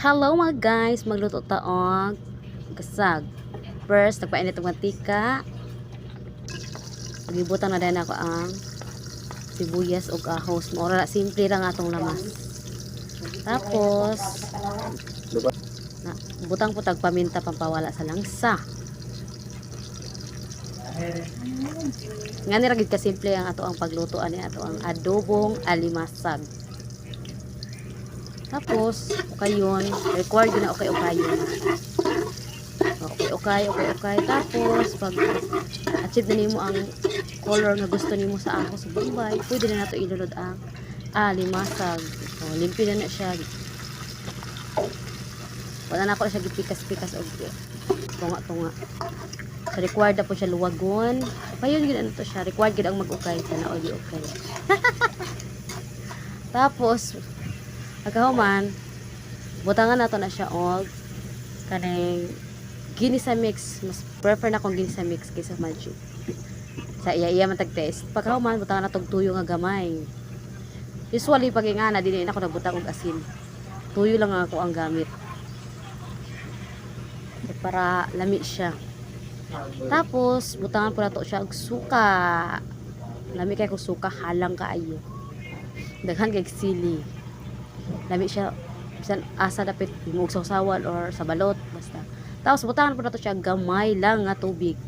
Hello mga guys, magluto taong gasag. First, nagpainit ng mantika. Pagibutan na din ako ang sibuyas o ahos. Maura simple lang atong lamas. Tapos, butang po tagpaminta pampawala sa langsa. Nga niragid ka simple ang ato ang pagluto ani ato ang adobong alimasag. Tapos, ukayon, required na okay-ukayon. Okay. Tapos, pag achieve na nimo ang color na gusto nimo sa ahos sa bombay, pwede na nato ilulod ang alimasag. O, limpi na siya. Wala na ako siya gipikas-pikas o tunga-tunga. So, required na po siya luwagon. Ukayon yun ano to siya. Required yun ang mag-ukay. Sana all okay. Tapos, pagkahuman, butangan nato na siya og kanang ginisa mix. Mas prefer na kong ginisa mix kaysa magic. Sa iya man tag-taste. Pagkahuman, butangan na tong tuyo nga gamay. Usually, pag ingana, dili na ako nagbutang og asin. Tuyo lang ako ang gamit. Para lami siya. Tapos, butangan po na to siya og suka. Lami kay kung suka, halang kaayo. Daghan kay sili. Lami siya bisan asa dapat mo sawan or sa balot basta. Tapos butangan po nato siya gamay lang nga tubig.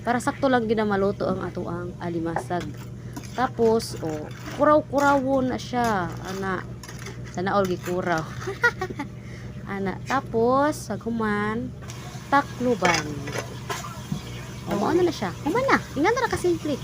Para sakto lang ginamaluto ang ato ang alimasag. Tapos kuraw-kurawon na siya ana. Sana all gikuraw. Ana tapos saghuman takluban. Ano na siya? Human na. Ingan na ka simple.